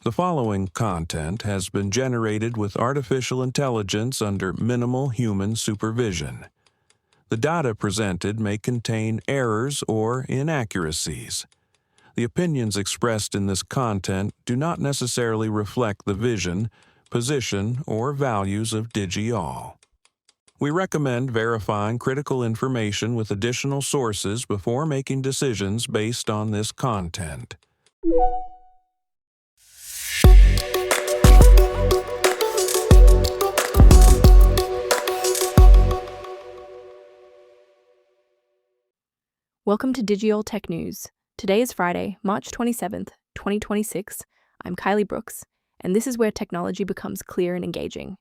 The following content has been generated with artificial intelligence under minimal human supervision. The data presented may contain errors or inaccuracies. The opinions expressed in this content do not necessarily reflect the vision, position, or values of DigiAll. We recommend verifying critical information with additional sources before making decisions based on this content. Welcome to DigiAll Tech News. Today is Friday, March 27th, 2026. I'm Kylie Brooks, and this is where technology becomes clear and engaging.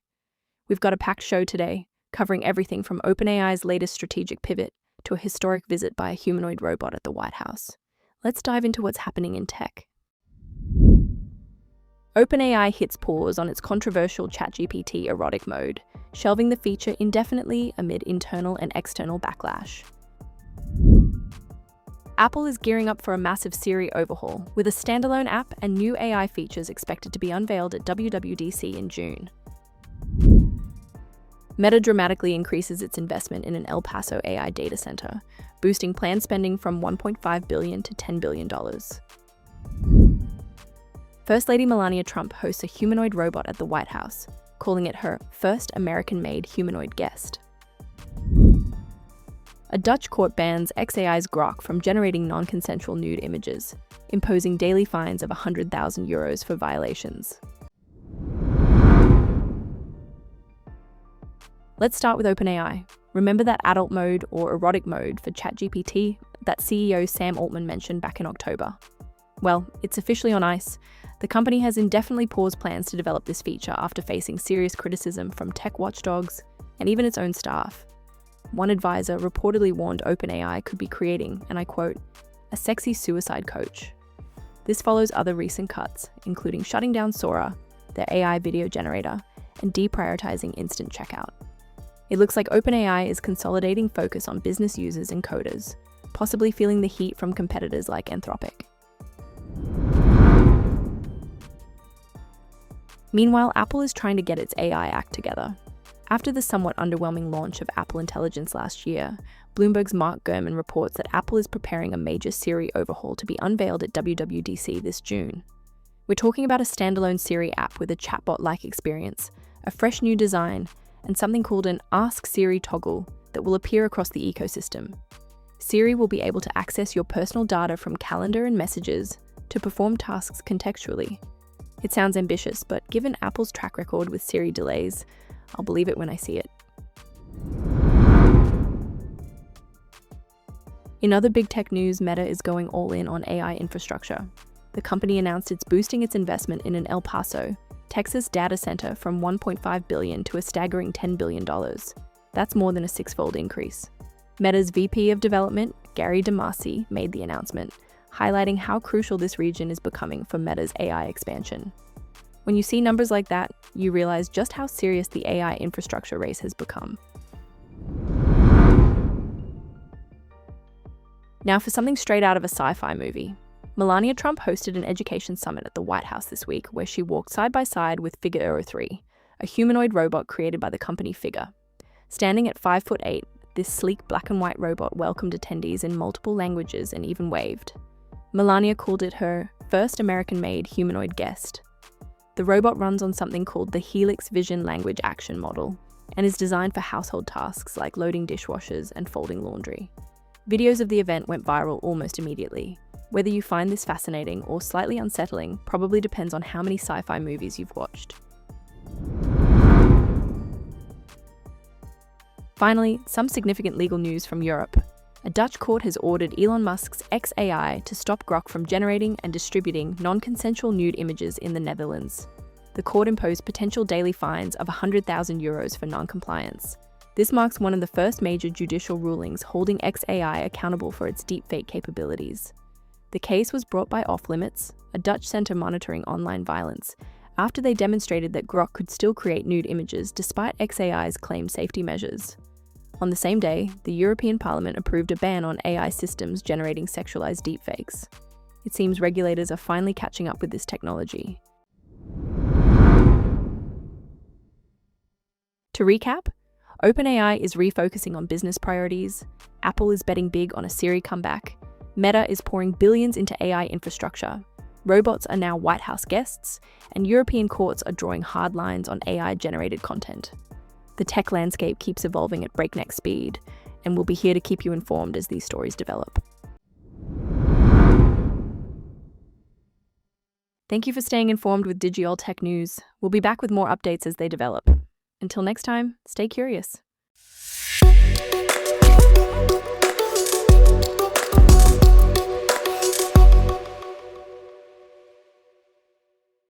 We've got a packed show today, covering everything from OpenAI's latest strategic pivot to a historic visit by a humanoid robot at the White House. Let's dive into what's happening in tech. OpenAI hits pause on its controversial ChatGPT Erotic mode, shelving the feature indefinitely amid internal and external backlash. Apple is gearing up for a massive Siri overhaul, with a standalone app and new AI features expected to be unveiled at WWDC in June. Meta dramatically increases its investment in an El Paso AI data center, boosting planned spending from $1.5 billion to $10 billion. First Lady Melania Trump hosts a humanoid robot at the White House, calling it her first American-made humanoid guest. A Dutch court bans xAI's Grok from generating non-consensual nude images, imposing daily fines of €100,000 for violations. Let's start with OpenAI. Remember that adult mode or erotic mode for ChatGPT that CEO Sam Altman mentioned back in October? Well, it's officially on ice. The company has indefinitely paused plans to develop this feature after facing serious criticism from tech watchdogs and even its own staff. One advisor reportedly warned OpenAI could be creating, and I quote, a sexy suicide coach. This follows other recent cuts, including shutting down Sora, their AI video generator, and deprioritizing instant checkout. It looks like OpenAI is consolidating focus on business users and coders, possibly feeling the heat from competitors like Anthropic. Meanwhile, Apple is trying to get its AI act together. After the somewhat underwhelming launch of Apple Intelligence last year, Bloomberg's Mark Gurman reports that Apple is preparing a major Siri overhaul to be unveiled at WWDC this June. We're talking about a standalone Siri app with a chatbot-like experience, a fresh new design, and something called an Ask Siri toggle that will appear across the ecosystem. Siri will be able to access your personal data from calendar and messages to perform tasks contextually. It sounds ambitious, but given Apple's track record with Siri delays, I'll believe it when I see it. In other big tech news, Meta is going all in on AI infrastructure. The company announced it's boosting its investment in an El Paso, Texas data center from $1.5 billion to a staggering $10 billion. That's more than a six-fold increase. Meta's VP of Development, Gary DeMasi, made the announcement, highlighting how crucial this region is becoming for Meta's AI expansion. When you see numbers like that, you realize just how serious the AI infrastructure race has become. Now for something straight out of a sci-fi movie. Melania Trump hosted an education summit at the White House this week where she walked side by side with Figure 03, a humanoid robot created by the company Figure. Standing at 5'8", this sleek black and white robot welcomed attendees in multiple languages and even waved. Melania called it her first American-made humanoid guest. The robot runs on something called the Helix Vision Language Action Model and is designed for household tasks like loading dishwashers and folding laundry. Videos of the event went viral almost immediately. Whether you find this fascinating or slightly unsettling probably depends on how many sci-fi movies you've watched. Finally, some significant legal news from Europe. A Dutch court has ordered Elon Musk's xAI to stop Grok from generating and distributing non-consensual nude images in the Netherlands. The court imposed potential daily fines of €100,000 for non-compliance. This marks one of the first major judicial rulings holding xAI accountable for its deepfake capabilities. The case was brought by Off Limits, a Dutch centre monitoring online violence, after they demonstrated that Grok could still create nude images despite xAI's claimed safety measures. On the same day, the European Parliament approved a ban on AI systems generating sexualized deepfakes. It seems regulators are finally catching up with this technology. To recap, OpenAI is refocusing on business priorities, Apple is betting big on a Siri comeback, Meta is pouring billions into AI infrastructure, robots are now White House guests, and European courts are drawing hard lines on AI-generated content. The tech landscape keeps evolving at breakneck speed, and we'll be here to keep you informed as these stories develop. Thank you for staying informed with Digiol Tech News. We'll be back with more updates as they develop. Until next time, stay curious.